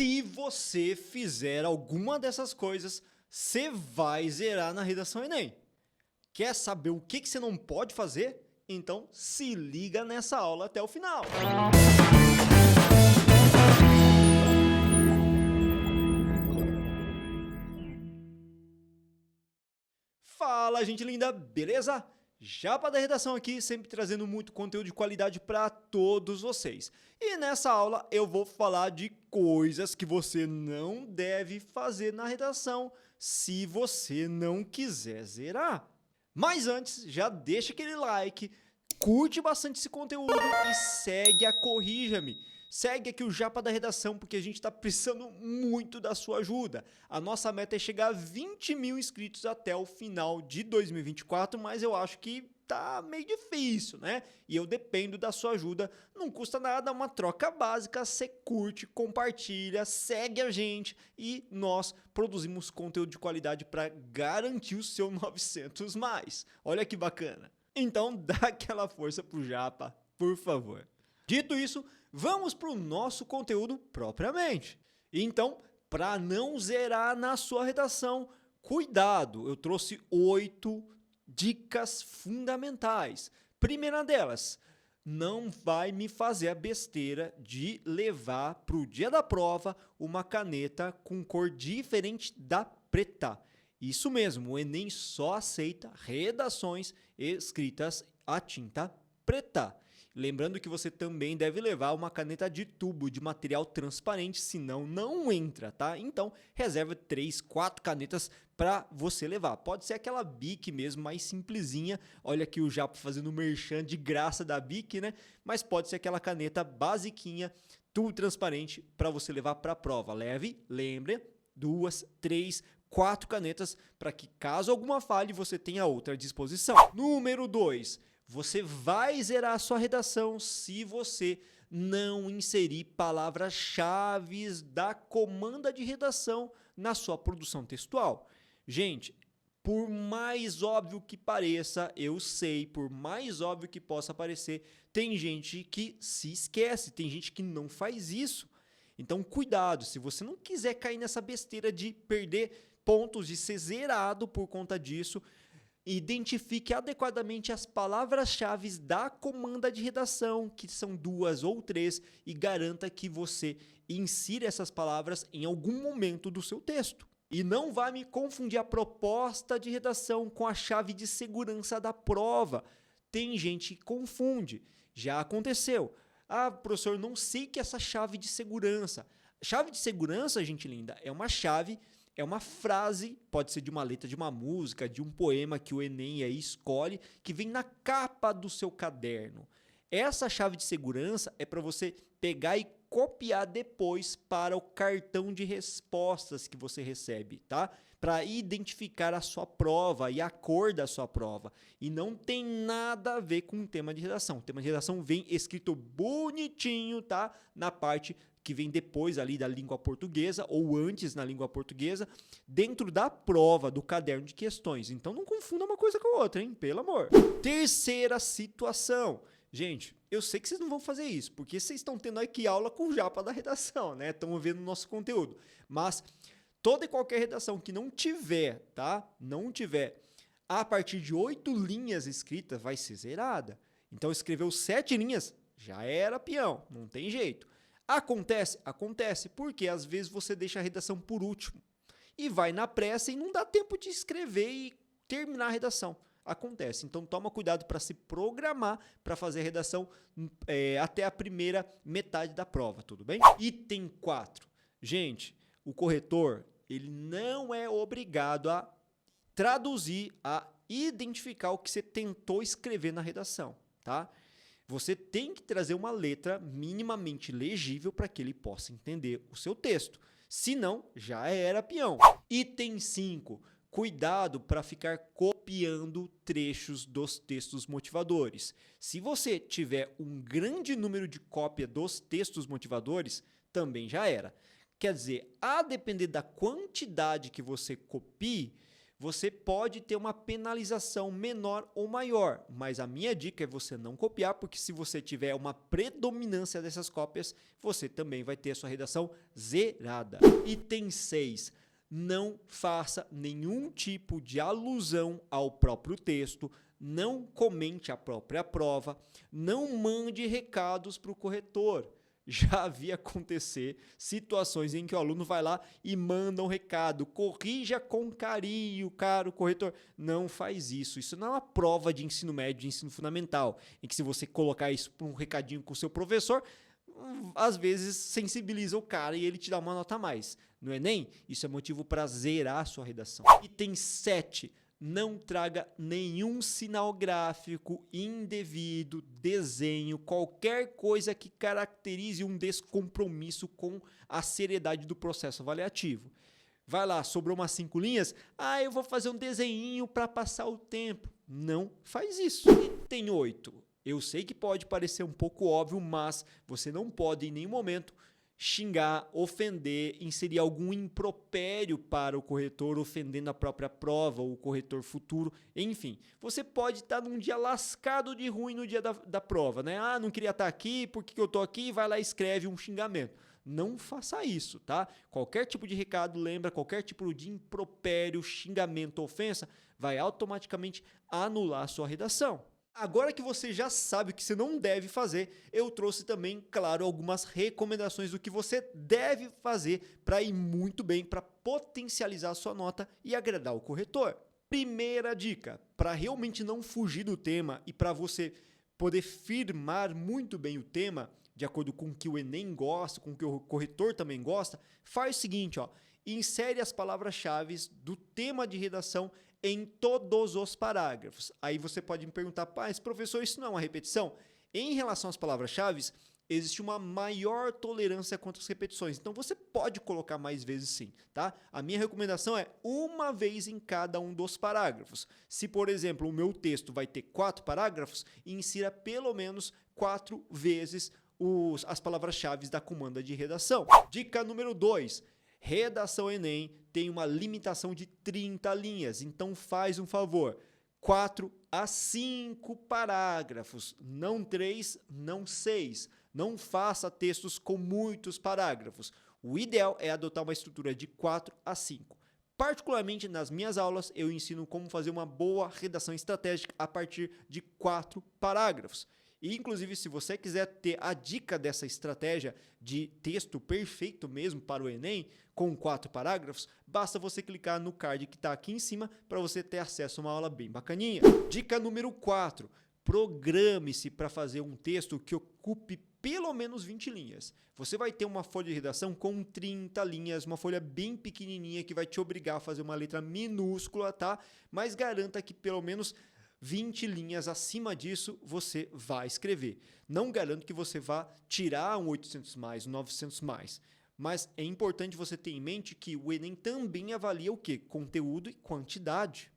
Se você fizer alguma dessas coisas, você vai zerar na redação Enem. Quer saber o que você não pode fazer? Então se liga nessa aula até o final. Fala, gente linda, beleza? Japa da Redação aqui, sempre trazendo muito conteúdo de qualidade para todos vocês. E nessa aula eu vou falar de coisas que você não deve fazer na redação se você não quiser zerar. Mas antes, já deixa aquele like, curte bastante esse conteúdo e segue a Corrija-me. Segue aqui o Japa da Redação, porque a gente está precisando muito da sua ajuda. A nossa meta é chegar a 20 mil inscritos até o final de 2024, mas eu acho que tá meio difícil, né? E eu dependo da sua ajuda. Não custa nada, uma troca básica. Você curte, compartilha, segue a gente e nós produzimos conteúdo de qualidade para garantir o seu 900 mais. Olha que bacana. Então dá aquela força pro Japa, por favor. Dito isso, vamos para o nosso conteúdo propriamente. Então, para não zerar na sua redação, cuidado, eu trouxe 8 dicas fundamentais. Primeira delas, não vai me fazer a besteira de levar para o dia da prova uma caneta com cor diferente da preta. Isso mesmo, o Enem só aceita redações escritas a tinta preta. Lembrando que você também deve levar uma caneta de tubo de material transparente, senão não entra, tá? Então, reserva 3, 4 canetas para você levar. Pode ser aquela Bic mesmo, mais simplesinha. Olha aqui o Japa fazendo merchan de graça da Bic, né? Mas pode ser aquela caneta basiquinha, tubo transparente para você levar para a prova. Lembre, 2, 3, 4 canetas para que, caso alguma falhe, você tenha outra à disposição. Número 2. Você vai zerar a sua redação se você não inserir palavras-chave da comanda de redação na sua produção textual. Gente, por mais óbvio que pareça, eu sei, por mais óbvio que possa parecer, tem gente que se esquece, tem gente que não faz isso. Então, cuidado, se você não quiser cair nessa besteira de perder pontos, de ser zerado por conta disso, identifique adequadamente as palavras-chave da comanda de redação, que são 2 ou 3, e garanta que você insira essas palavras em algum momento do seu texto. E não vai me confundir a proposta de redação com a chave de segurança da prova. Tem gente que confunde. Já aconteceu. Ah, professor, não sei que é essa chave de segurança. Chave de segurança, gente linda, é uma chave. É uma frase, pode ser de uma letra de uma música, de um poema que o Enem aí escolhe, que vem na capa do seu caderno. Essa chave de segurança é para você pegar e copiar depois para o cartão de respostas que você recebe, tá? Para identificar a sua prova e a cor da sua prova. E não tem nada a ver com o tema de redação. O tema de redação vem escrito bonitinho, tá? Na parte que vem depois ali da língua portuguesa ou antes na língua portuguesa, dentro da prova, do caderno de questões. Então não confunda uma coisa com a outra, hein? Pelo amor. Terceira situação. Gente, eu sei que vocês não vão fazer isso, porque vocês estão tendo aqui aula com o Japa da Redação, né? Estão vendo o nosso conteúdo. Mas toda e qualquer redação que não tiver, tá? Não tiver a partir de 8 linhas escritas, vai ser zerada. Então escreveu 7 linhas, já era peão, não tem jeito. Acontece, porque às vezes você deixa a redação por último e vai na pressa e não dá tempo de escrever e terminar a redação. Acontece, então toma cuidado para se programar para fazer a redação até a primeira metade da prova, tudo bem? Item 4. Gente, o corretor ele não é obrigado a traduzir, a identificar o que você tentou escrever na redação, tá? Você tem que trazer uma letra minimamente legível para que ele possa entender o seu texto. Senão, já era peão. Item 5. Cuidado para ficar copiando trechos dos textos motivadores. Se você tiver um grande número de cópia dos textos motivadores, também já era. Quer dizer, a depender da quantidade que você copie, você pode ter uma penalização menor ou maior, mas a minha dica é você não copiar, porque se você tiver uma predominância dessas cópias, você também vai ter a sua redação zerada. Item 6. Não faça nenhum tipo de alusão ao próprio texto, não comente a própria prova, não mande recados para o corretor. Já vi acontecer situações em que o aluno vai lá e manda um recado, corrija com carinho, caro corretor. Não faz isso. Isso não é uma prova de ensino médio, de ensino fundamental, em que se você colocar isso para um recadinho com o seu professor, às vezes sensibiliza o cara e ele te dá uma nota a mais. No Enem, isso é motivo para zerar a sua redação. Item 7. Não traga nenhum sinal gráfico indevido, desenho, qualquer coisa que caracterize um descompromisso com a seriedade do processo avaliativo. Vai lá, sobrou umas 5 linhas, eu vou fazer um desenhinho para passar o tempo. Não faz isso. Item 8. Eu sei que pode parecer um pouco óbvio, mas você não pode em nenhum momento xingar, ofender, inserir algum impropério para o corretor, ofendendo a própria prova ou o corretor futuro. Enfim, você pode estar num dia lascado de ruim no dia da prova, né? Não queria estar aqui, por que eu estou aqui? Vai lá e escreve um xingamento. Não faça isso, tá? Qualquer tipo de recado, lembra, qualquer tipo de impropério, xingamento, ofensa, vai automaticamente anular a sua redação. Agora que você já sabe o que você não deve fazer, eu trouxe também, claro, algumas recomendações do que você deve fazer para ir muito bem, para potencializar a sua nota e agradar o corretor. Primeira dica, para realmente não fugir do tema e para você poder firmar muito bem o tema, de acordo com o que o Enem gosta, com o que o corretor também gosta, faz o seguinte, insere as palavras-chave do tema de redação em todos os parágrafos. Aí você pode me perguntar, mas professor, isso não é uma repetição? Em relação às palavras-chave, existe uma maior tolerância contra as repetições. Então você pode colocar mais vezes sim, tá? A minha recomendação é uma vez em cada um dos parágrafos. Se, por exemplo, o meu texto vai ter 4 parágrafos, insira pelo menos 4 vezes as palavras-chave da comanda de redação. Dica número 2. Redação Enem tem uma limitação de 30 linhas, então faz um favor, 4 a 5 parágrafos, não 3, não 6. Não faça textos com muitos parágrafos. O ideal é adotar uma estrutura de 4 a 5. Particularmente nas minhas aulas, eu ensino como fazer uma boa redação estratégica a partir de 4 parágrafos. E, inclusive, se você quiser ter a dica dessa estratégia de texto perfeito mesmo para o Enem, com 4 parágrafos, basta você clicar no card que está aqui em cima para você ter acesso a uma aula bem bacaninha. Dica número 4. Programe-se para fazer um texto que ocupe pelo menos 20 linhas. Você vai ter uma folha de redação com 30 linhas, uma folha bem pequenininha que vai te obrigar a fazer uma letra minúscula, tá? Mas garanta que pelo menos 20 linhas acima disso você vai escrever. Não garanto que você vá tirar um 800 mais, um 900 mais. Mas é importante você ter em mente que o Enem também avalia o quê? Conteúdo e quantidade.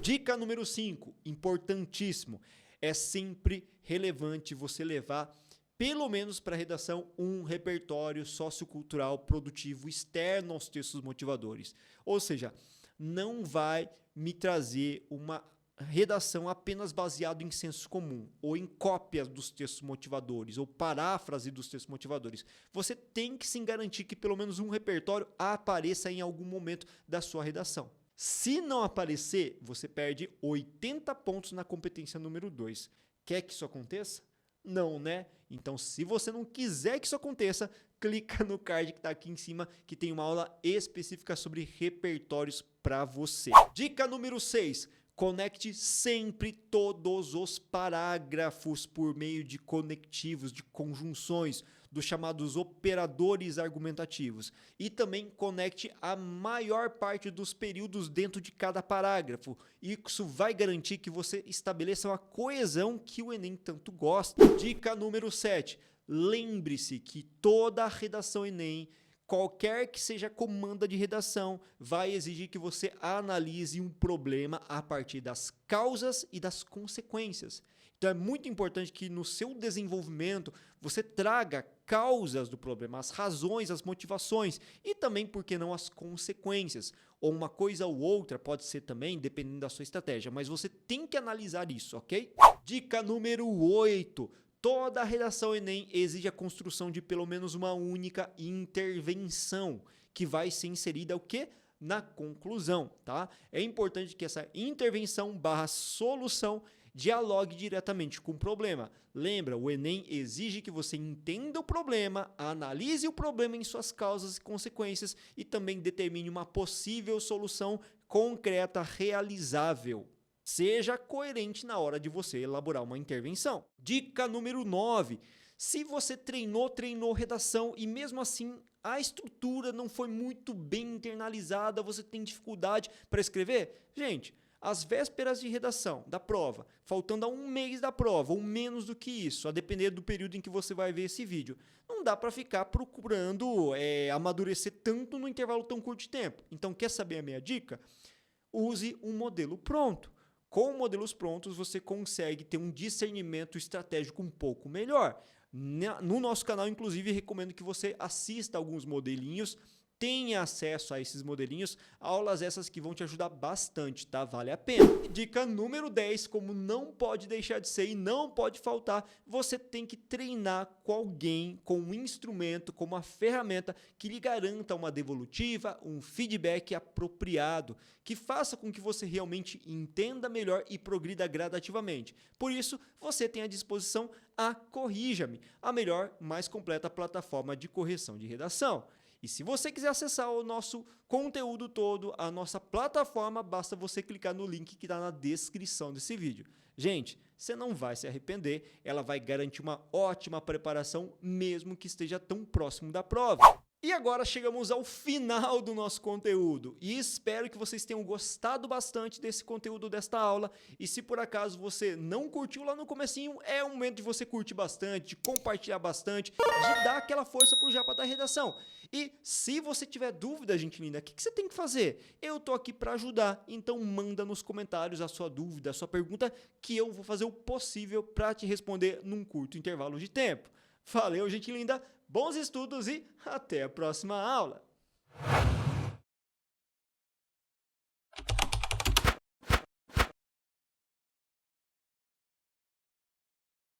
Dica número 5, importantíssimo. É sempre relevante você levar, pelo menos para a redação, um repertório sociocultural produtivo externo aos textos motivadores. Ou seja, não vai me trazer uma redação apenas baseado em senso comum, ou em cópias dos textos motivadores, ou paráfrase dos textos motivadores. Você tem que sim garantir que pelo menos um repertório apareça em algum momento da sua redação. Se não aparecer, você perde 80 pontos na competência número 2. Quer que isso aconteça? Não, né? Então, se você não quiser que isso aconteça, clica no card que está aqui em cima, que tem uma aula específica sobre repertórios para você. Dica número 6. Conecte sempre todos os parágrafos por meio de conectivos, de conjunções, dos chamados operadores argumentativos. E também conecte a maior parte dos períodos dentro de cada parágrafo. Isso vai garantir que você estabeleça uma coesão que o Enem tanto gosta. Dica número 7. Lembre-se que toda a redação Enem, qualquer que seja a comanda de redação, vai exigir que você analise um problema a partir das causas e das consequências. Então é muito importante que no seu desenvolvimento você traga causas do problema, as razões, as motivações e também, por que não, as consequências. Ou uma coisa ou outra pode ser também, dependendo da sua estratégia, mas você tem que analisar isso, ok? Dica número 8. Toda a redação Enem exige a construção de pelo menos uma única intervenção, que vai ser inserida o quê? Na conclusão, tá? É importante que essa intervenção / solução dialogue diretamente com o problema. Lembra, o Enem exige que você entenda o problema, analise o problema em suas causas e consequências e também determine uma possível solução concreta, realizável. Seja coerente na hora de você elaborar uma intervenção. Dica número 9. Se você treinou redação e mesmo assim a estrutura não foi muito bem internalizada, você tem dificuldade para escrever, gente, às vésperas de redação da prova, faltando a um mês da prova ou menos do que isso, a depender do período em que você vai ver esse vídeo, não dá para ficar procurando amadurecer tanto no intervalo tão curto de tempo. Então, quer saber a minha dica? Use um modelo pronto. Com modelos prontos, você consegue ter um discernimento estratégico um pouco melhor. No nosso canal, inclusive, recomendo que você assista alguns modelinhos, tenha acesso a esses modelinhos, aulas essas que vão te ajudar bastante, tá? Vale a pena. Dica número 10, como não pode deixar de ser e não pode faltar, você tem que treinar com alguém, com um instrumento, com uma ferramenta que lhe garanta uma devolutiva, um feedback apropriado, que faça com que você realmente entenda melhor e progrida gradativamente. Por isso, você tem à disposição a Corrija-me, a melhor, mais completa plataforma de correção de redação. E se você quiser acessar o nosso conteúdo todo, a nossa plataforma, basta você clicar no link que está na descrição desse vídeo. Gente, você não vai se arrepender, ela vai garantir uma ótima preparação, mesmo que esteja tão próximo da prova. E agora chegamos ao final do nosso conteúdo e espero que vocês tenham gostado bastante desse conteúdo desta aula. E se por acaso você não curtiu lá no comecinho, é o momento de você curtir bastante, de compartilhar bastante, de dar aquela força pro Japa da Redação. E se você tiver dúvida, gente linda, o que você tem que fazer? Eu tô aqui para ajudar, então manda nos comentários a sua dúvida, a sua pergunta, que eu vou fazer o possível para te responder num curto intervalo de tempo. Valeu, gente linda! Bons estudos e até a próxima aula!